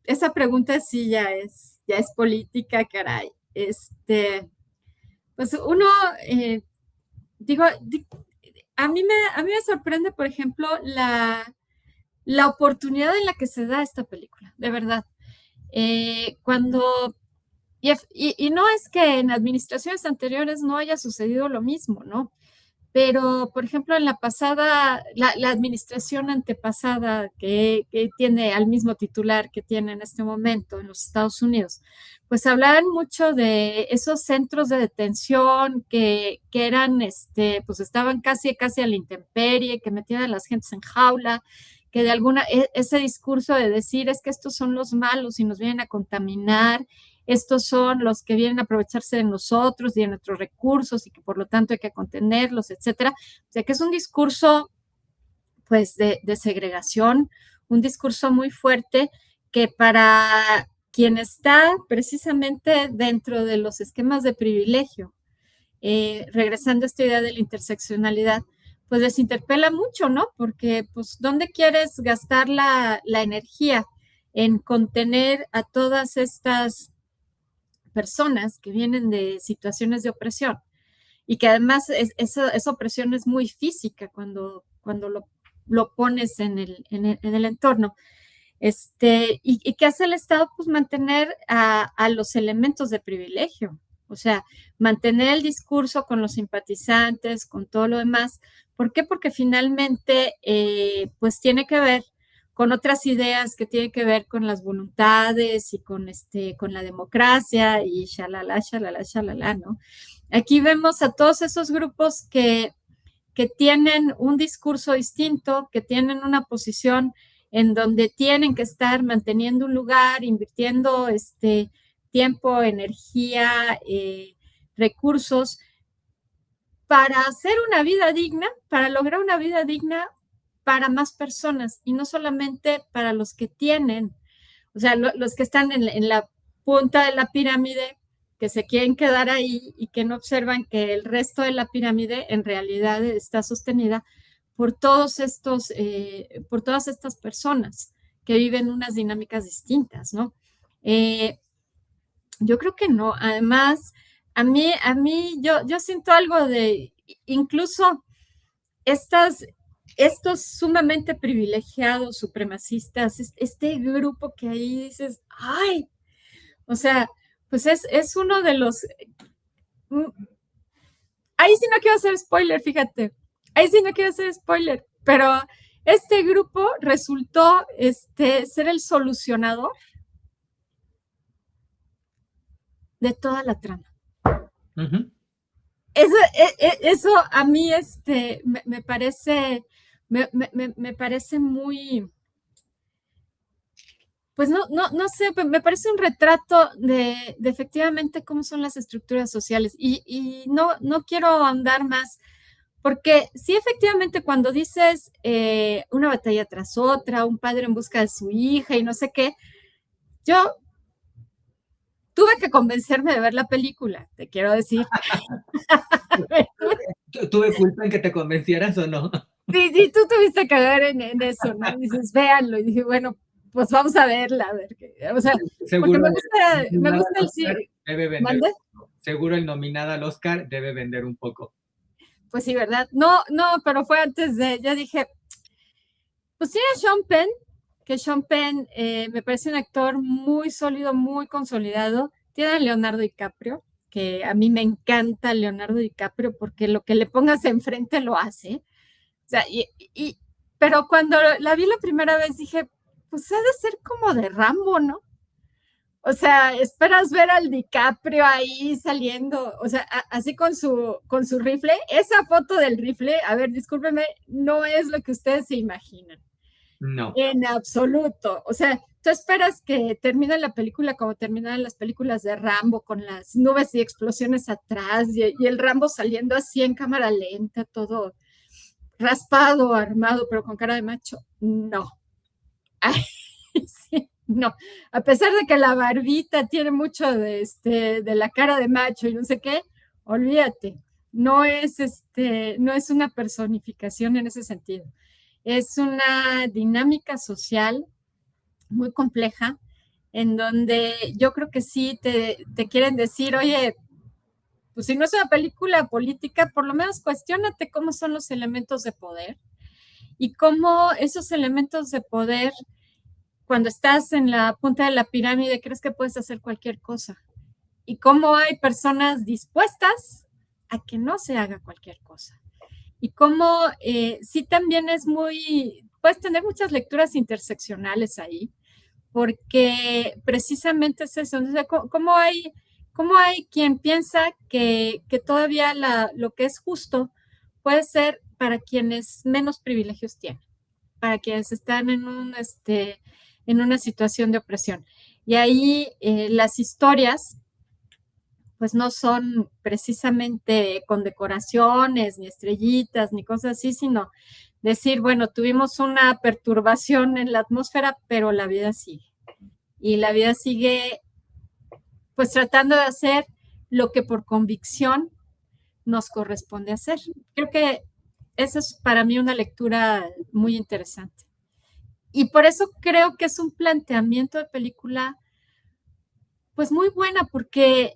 esa pregunta sí ya es política, caray. Pues uno, eh, digo, a mí me sorprende, por ejemplo, la oportunidad en la que se da esta película, de verdad. Cuando y no es que en administraciones anteriores no haya sucedido lo mismo, ¿no? Pero, por ejemplo, en la pasada, la administración antepasada que tiene al mismo titular que tiene en este momento en los Estados Unidos, pues hablaban mucho de esos centros de detención que eran, pues estaban casi a la intemperie, que metían a las gentes en jaula, que de ese discurso de decir es que estos son los malos y nos vienen a contaminar, estos son los que vienen a aprovecharse de nosotros y de nuestros recursos y que por lo tanto hay que contenerlos, etcétera. O sea que es un discurso pues de segregación, un discurso muy fuerte que para quien está precisamente dentro de los esquemas de privilegio, regresando a esta idea de la interseccionalidad, pues les interpela mucho, ¿no? Porque, pues, ¿dónde quieres gastar la energía? En contener a todas estas personas que vienen de situaciones de opresión y que además esa opresión es muy física cuando lo pones en el entorno. Y qué hace el Estado? Pues mantener a los elementos de privilegio, o sea, mantener el discurso con los simpatizantes, con todo lo demás. ¿Por qué? Porque finalmente, pues tiene que ver con otras ideas que tienen que ver con las voluntades y con la democracia y shalala, shalala, shalala, ¿no? Aquí vemos a todos esos grupos que tienen un discurso distinto, que tienen una posición en donde tienen que estar manteniendo un lugar, invirtiendo tiempo, energía, recursos para hacer una vida digna, para lograr una vida digna para más personas y no solamente para los que tienen, o sea, los que están en la punta de la pirámide, que se quieren quedar ahí y que no observan que el resto de la pirámide en realidad está sostenida por por todas estas personas que viven unas dinámicas distintas, ¿no? Yo creo que no. Además, yo siento algo de, incluso estas, estos sumamente privilegiados, supremacistas, este grupo que ahí dices, ay, o sea, pues es uno de los... mm, Ahí sí no quiero hacer spoiler, fíjate. Ahí sí no quiero hacer spoiler, pero este grupo resultó ser el solucionador de toda la trama. Ujú. Eso a mí me parece, me parece muy, pues no sé, me parece un retrato de efectivamente cómo son las estructuras sociales. Y no quiero andar más, porque sí, efectivamente, cuando dices una batalla tras otra, un padre en busca de su hija y no sé qué, yo tuve que convencerme de ver la película, te quiero decir. ¿Tuve culpa en que te convencieras o no? Sí, tú tuviste que ver en eso, ¿no? Y dices, véanlo. Y dije, bueno, pues vamos a verla, a ver qué. O sea, porque Seguro el me nominado gusta al el Oscar cine. debe vender ¿Mande? un poco. Seguro el nominado al Oscar debe vender un poco. Pues sí, ¿verdad? No, pero fue antes ya dije, pues tiene a Sean Penn, que Sean Penn me parece un actor muy sólido, muy consolidado. Tiene a Leonardo DiCaprio, que a mí me encanta Leonardo DiCaprio porque lo que le pongas enfrente lo hace. O sea, pero cuando la vi la primera vez dije, pues ha de ser como de Rambo, ¿no? O sea, esperas ver al DiCaprio ahí saliendo, o sea, así con su rifle. Esa foto del rifle, a ver, discúlpeme, no es lo que ustedes se imaginan. No, En absoluto. O sea, tú esperas que termine la película como terminan las películas de Rambo, con las nubes y explosiones atrás, y el Rambo saliendo así en cámara lenta, todo raspado, armado, pero con cara de macho. No. Ay, sí, no. A pesar de que la barbita tiene mucho de la cara de macho y no sé qué, olvídate. No es una personificación en ese sentido. Es una dinámica social muy compleja, en donde yo creo que sí te quieren decir, oye, pues si no es una película política, por lo menos cuestiónate cómo son los elementos de poder y cómo esos elementos de poder, cuando estás en la punta de la pirámide, crees que puedes hacer cualquier cosa. Y cómo hay personas dispuestas a que no se haga cualquier cosa. Y cómo sí también es muy, puedes tener muchas lecturas interseccionales ahí, porque precisamente es eso. O sea, cómo hay quien piensa que todavía lo que es justo puede ser para quienes menos privilegios tienen, para quienes están en una situación de opresión? Y ahí las historias pues no son precisamente con decoraciones, ni estrellitas, ni cosas así, sino decir, bueno, tuvimos una perturbación en la atmósfera, pero la vida sigue. Y la vida sigue pues tratando de hacer lo que por convicción nos corresponde hacer. Creo que esa es para mí una lectura muy interesante. Y por eso creo que es un planteamiento de película pues muy buena, porque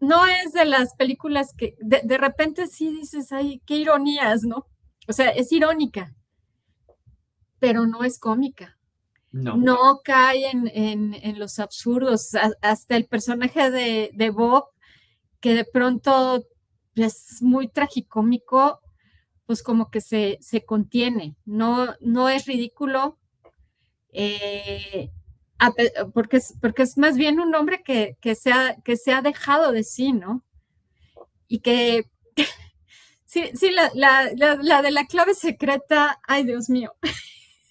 no es de las películas que de repente sí dices, ay, qué ironías, ¿no? O sea, es irónica, pero no es cómica. no, No cae en los absurdos. Hasta el personaje de Bob, que de pronto es muy tragicómico, pues como que se contiene, no es ridículo, eh, porque es más bien un hombre que se ha dejado de sí, ¿no? Y que sí, sí, la de la clave secreta, ay Dios mío.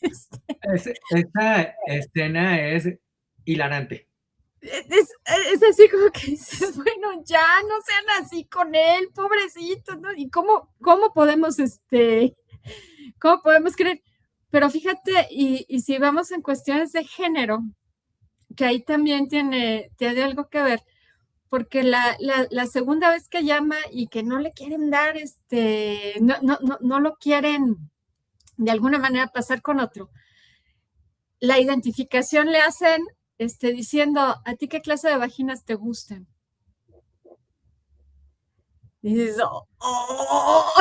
Este, esa escena es hilarante. es así como que dices, bueno, ya no sean así con él, pobrecito, ¿no? ¿Y cómo podemos, cómo podemos creer? Pero fíjate, y si vamos en cuestiones de género, que ahí también tiene algo que ver, porque la segunda vez que llama y que no le quieren dar, no lo quieren de alguna manera pasar con otro, la identificación le hacen diciendo, ¿a ti qué clase de vaginas te gustan? Y dices, oh,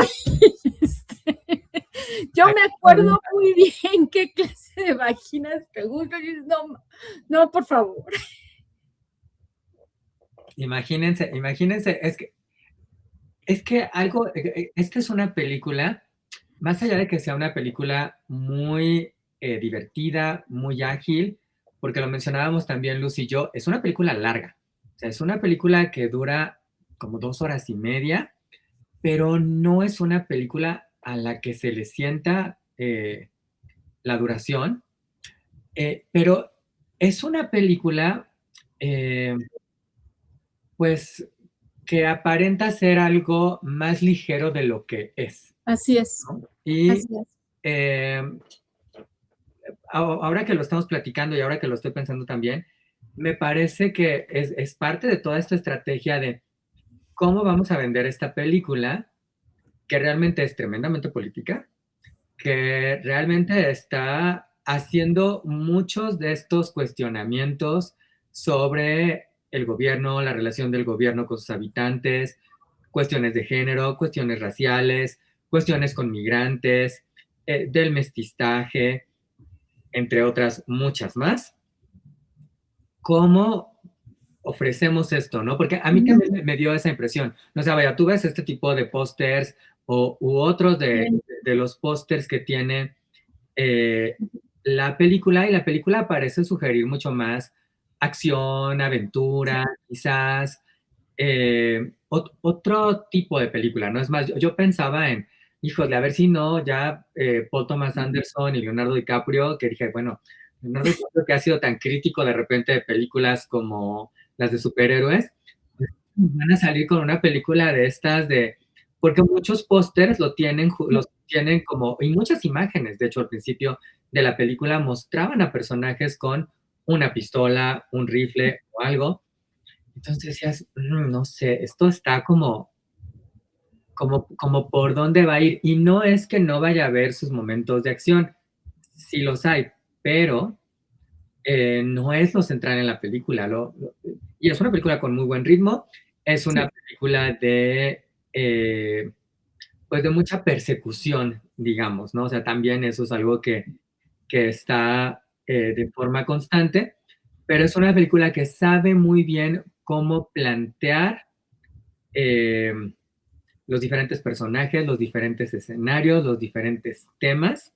yo me acuerdo muy bien qué clase de vaginas te gustan. Y dices, no, no, por favor. Imagínense, imagínense, es que algo, esta es una película, más allá de que sea una película muy divertida, muy ágil, porque lo mencionábamos también Luz y yo, es una película larga. O sea, es una película que dura como 2 horas y media, pero no es una película a la que se le sienta la duración, pero es una película, pues, que aparenta ser algo más ligero de lo que es, Así es, ¿no? Y así es. eh, ahora que lo estamos platicando y ahora que lo estoy pensando también, me parece que es parte de toda esta estrategia de cómo vamos a vender esta película, que realmente es tremendamente política, que realmente está haciendo muchos de estos cuestionamientos sobre el gobierno, la relación del gobierno con sus habitantes, cuestiones de género, cuestiones raciales, cuestiones con migrantes, del mestizaje, entre otras muchas más. ¿Cómo ofrecemos esto, no? Porque a mí Ujú. también me dio esa impresión. No sé, vaya, tú ves este tipo de pósters u otros de los pósters que tiene eh, la película, y la película parece sugerir mucho más acción, aventura, quizás otro tipo de película, ¿no? Es más, yo pensaba en, híjole, a ver si no, ya Paul Thomas Anderson y Leonardo DiCaprio, que dije, bueno, Leonardo DiCaprio que ha sido tan crítico de repente de películas como las de superhéroes, pues, van a salir con una película de estas de, porque muchos pósters lo tienen, los tienen como, y muchas imágenes, de hecho, al principio de la película mostraban a personajes con una pistola, un rifle o algo. Entonces decías, no sé, esto está como por dónde va a ir. Y no es que no vaya a haber sus momentos de acción, sí los hay, pero no es lo central en la película. Y es una película con muy buen ritmo, es una Sí. película pues de mucha persecución, digamos, ¿no? O sea, también eso es algo que está de forma constante, pero es una película que sabe muy bien cómo plantear eh, los diferentes personajes, los diferentes escenarios, los diferentes temas.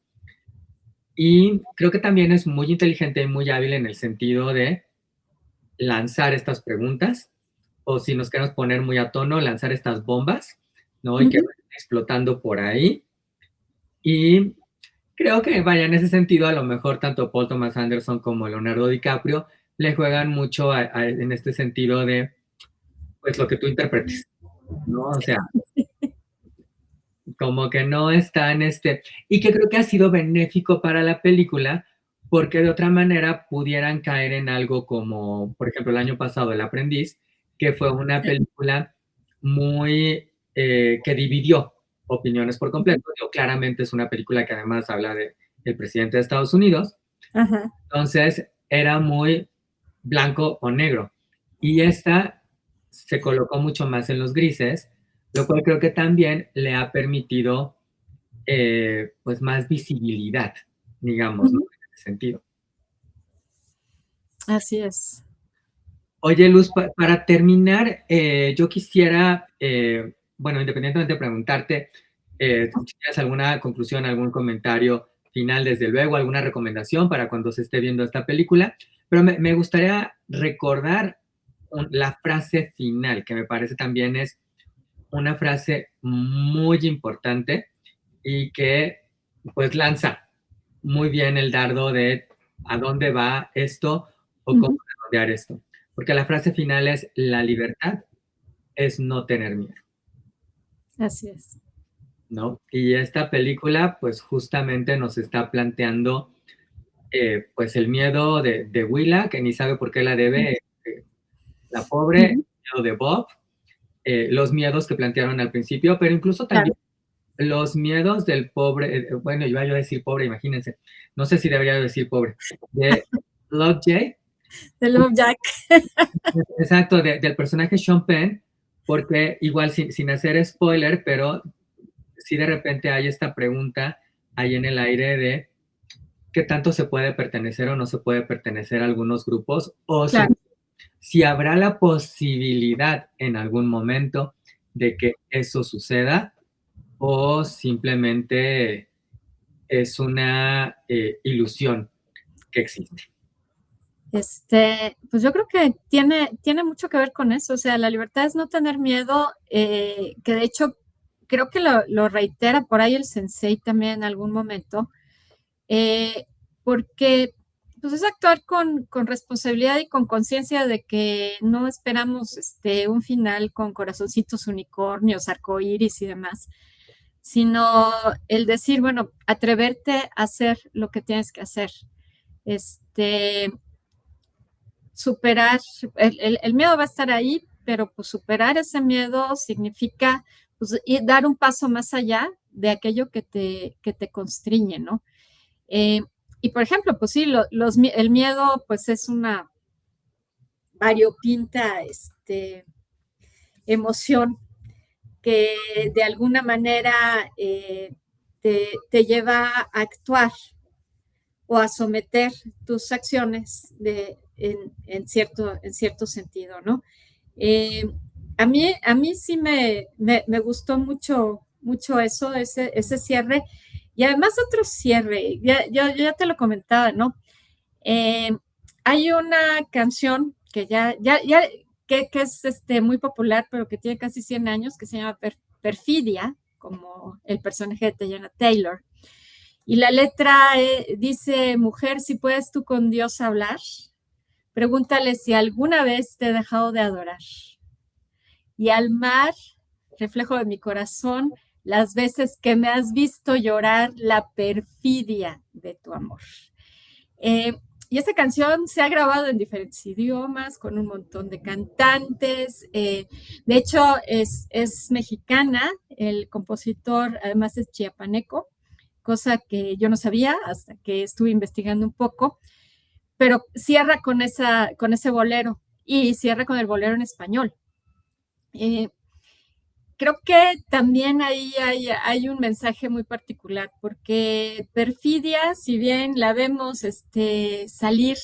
Y creo que también es muy inteligente y muy hábil en el sentido de lanzar estas preguntas, o si nos queremos poner muy a tono, lanzar estas bombas, ¿no? Y que Ujú. vayan explotando por ahí. Y creo que, vaya, en ese sentido, a lo mejor tanto Paul Thomas Anderson como Leonardo DiCaprio le juegan mucho en este sentido de, pues, lo que tú interpretes, ¿no? O sea, como que no está en y que creo que ha sido benéfico para la película, porque de otra manera pudieran caer en algo como, por ejemplo, el año pasado, El Aprendiz, que fue una película muy, que dividió opiniones por Ujú. completo. Digo, claramente es una película que además habla del presidente de Estados Unidos, Ajá. entonces era muy blanco o negro. Y esta se colocó mucho más en los grises, lo cual creo que también le ha permitido pues más visibilidad, digamos, ¿no? Ujú. En ese sentido. Así es. Oye, Luz, para terminar, yo quisiera, bueno, independientemente de preguntarte, si tienes alguna conclusión, algún comentario final, desde luego, alguna recomendación para cuando se esté viendo esta película, pero me gustaría recordar la frase final, que me parece también es una frase muy importante y que pues lanza muy bien el dardo de a dónde va esto o cómo Ujú. redondear esto. Porque la frase final es, la libertad es no tener miedo, Así es. ¿no? Y esta película pues justamente nos está planteando pues el miedo de Willa, que ni sabe por qué la debe, la pobre, el Ujú. miedo de Bob, los miedos que plantearon al principio, pero incluso también Claro. los miedos del pobre, bueno, iba yo a decir pobre, imagínense, no sé si debería decir pobre, de Lovejoy, De Love Jack. exacto, del personaje Sean Penn, porque igual sin hacer spoiler, pero si de repente hay esta pregunta ahí en el aire de qué tanto se puede pertenecer o no se puede pertenecer a algunos grupos, o Claro. si habrá la posibilidad en algún momento de que eso suceda, o simplemente es una ilusión que existe. Pues yo creo que tiene mucho que ver con eso. O sea, la libertad es no tener miedo, que de hecho creo que lo reitera por ahí el sensei también en algún momento, eh, porque pues es actuar con responsabilidad y con conciencia de que no esperamos un final con corazoncitos, unicornios, arcoíris y demás, sino el decir, bueno, atreverte a hacer lo que tienes que hacer. Este, superar, el miedo va a estar ahí, pero pues superar ese miedo significa pues, dar un paso más allá de aquello que te constriñe, ¿no? Eh, y por ejemplo, pues sí, el miedo pues es una variopinta emoción que de alguna manera te lleva a actuar o a someter tus acciones en cierto sentido, ¿no? Eh, a mí sí me gustó mucho eso, ese cierre. Y además otro cierre, yo ya te lo comentaba, ¿no? Eh, Hay una canción que que es muy popular, pero que tiene casi 100 años, que se llama Perfidia, como el personaje de Teyana Taylor. Y la letra dice: mujer, si puedes tú con Dios hablar, pregúntale si alguna vez te he dejado de adorar. Y al mar, reflejo de mi corazón, las veces que me has visto llorar la perfidia de tu amor. Y esta canción se ha grabado en diferentes idiomas, con un montón de cantantes. De hecho, es mexicana. El compositor además es chiapaneco, cosa que yo no sabía hasta que estuve investigando un poco. Pero cierra con ese bolero, y cierra con el bolero en español. Creo que también ahí hay un mensaje muy particular, porque Perfidia, si bien la vemos salir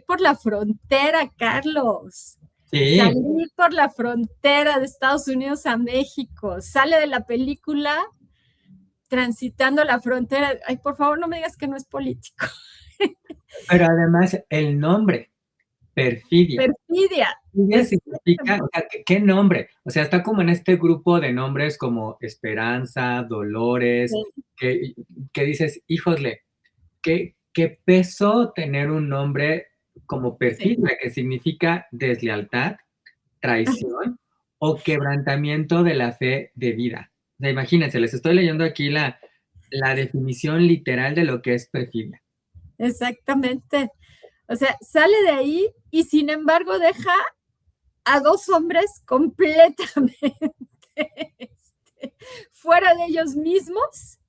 por la frontera, Carlos, Sí, salir por la frontera de Estados Unidos a México, sale de la película transitando la frontera. Ay, por favor, no me digas que no es político. pero además el nombre, Perfidia. Perfidia. Perfidia significa, o sea, ¿qué nombre? O sea, está como en este grupo de nombres como Esperanza, Dolores, que, que dices, híjole, qué peso tener un nombre como Sí. Perfidia, que significa deslealtad, traición o quebrantamiento de la fe de vida. O sea, imagínense, les estoy leyendo aquí la definición literal de lo que es perfidia. Exactamente. O sea, sale de ahí y sin embargo deja a dos hombres completamente fuera de ellos mismos,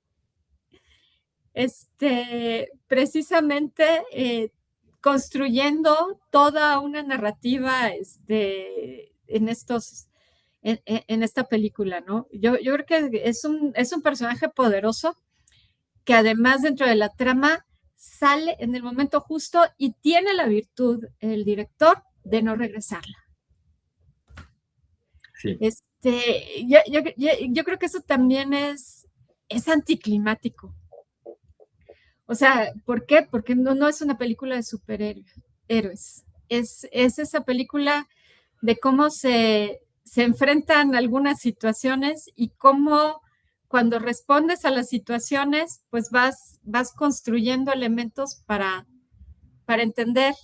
precisamente construyendo toda una narrativa en esta película, ¿no? Yo creo que es un personaje poderoso que además dentro de la trama sale en el momento justo y tiene la virtud, el director, de no regresarla. Sí. Yo creo que eso también es anticlimático. O sea, ¿por qué? Porque no es una película de superhéroes. Es esa película de cómo se enfrentan algunas situaciones y cómo cuando respondes a las situaciones, pues vas construyendo elementos para entender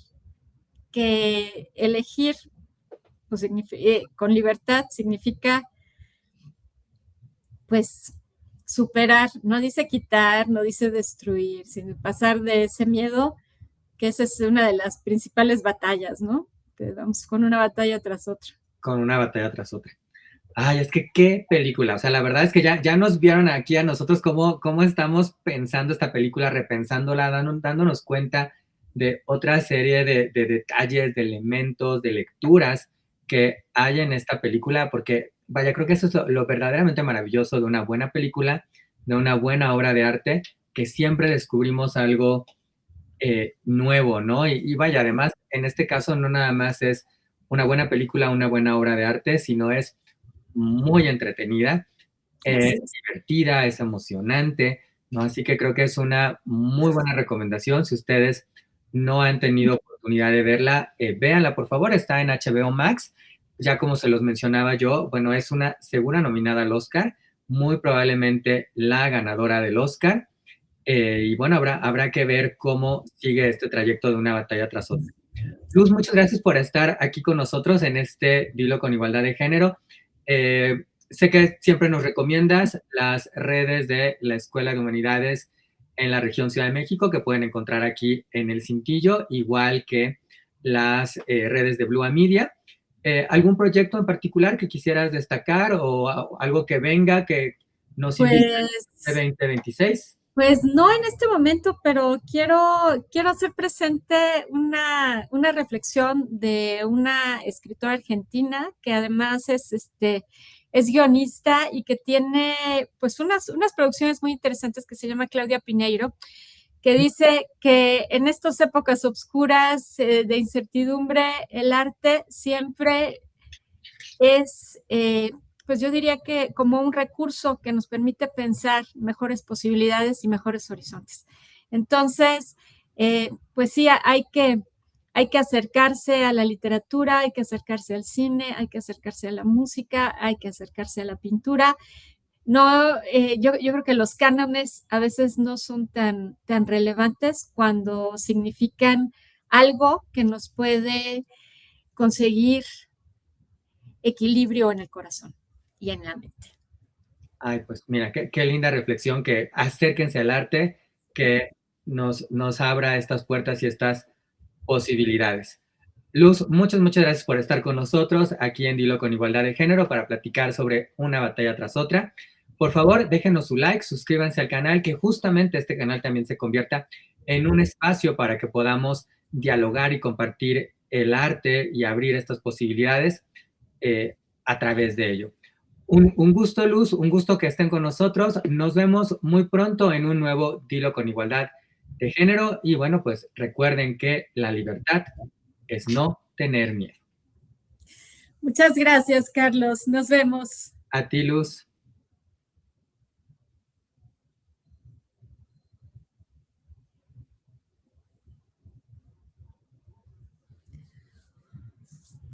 que elegir pues, con libertad significa pues superar, no dice quitar, no dice destruir, sino pasar de ese miedo, que esa es una de las principales batallas, ¿no? Que vamos con una batalla tras otra. Con una batalla tras otra. Ay, es que qué película. O sea, la verdad es que ya nos vieron aquí a nosotros cómo estamos pensando esta película, repensándola, dándonos cuenta de otra serie de detalles, de elementos, de lecturas que hay en esta película, porque, vaya, creo que eso es lo verdaderamente maravilloso de una buena película, de una buena obra de arte, que siempre descubrimos algo nuevo, ¿no? Y vaya, además, en este caso no nada más es una buena película, una buena obra de arte, sino es muy entretenida, divertida, es emocionante, ¿no? Así que creo que es una muy buena recomendación. Si ustedes no han tenido oportunidad de verla, véanla, por favor, está en HBO Max. Ya como se los mencionaba yo, bueno, es una segura nominada al Oscar, muy probablemente la ganadora del Oscar. Y bueno, habrá que ver cómo sigue este trayecto de una batalla tras otra. Luz, muchas gracias por estar aquí con nosotros en este Dilo con Igualdad de Género. Sé que siempre nos recomiendas las redes de la Escuela de Humanidades en la región Ciudad de México, que pueden encontrar aquí en el cintillo, igual que las redes de Blue Media. ¿Algún proyecto en particular que quisieras destacar o algo que venga que nos invite Pues, a 2026? pues no en este momento, pero quiero hacer presente una reflexión de una escritora argentina que además es guionista y que tiene pues unas producciones muy interesantes, que se llama Claudia Pineiro, que dice que en estas épocas oscuras de incertidumbre, el arte siempre es, pues yo diría que como un recurso que nos permite pensar mejores posibilidades y mejores horizontes. Entonces, pues sí, hay que acercarse a la literatura, hay que acercarse al cine, hay que acercarse a la música, hay que acercarse a la pintura. no, yo creo que los cánones a veces no son tan relevantes cuando significan algo que nos puede conseguir equilibrio en el corazón y en la mente. Ay, pues mira, qué linda reflexión, que acérquense al arte, que nos abra estas puertas y estas posibilidades. Luz, muchas gracias por estar con nosotros aquí en Dilo con Igualdad de Género para platicar sobre una batalla tras otra. Por favor, déjenos su like, suscríbanse al canal, que justamente este canal también se convierta en un espacio para que podamos dialogar y compartir el arte y abrir estas posibilidades a través de ello. Un gusto, Luz, un gusto que estén con nosotros. Nos vemos muy pronto en un nuevo Dilo con Igualdad de Género. Y bueno, pues recuerden que la libertad es no tener miedo. Muchas gracias, Carlos. Nos vemos. A ti, Luz.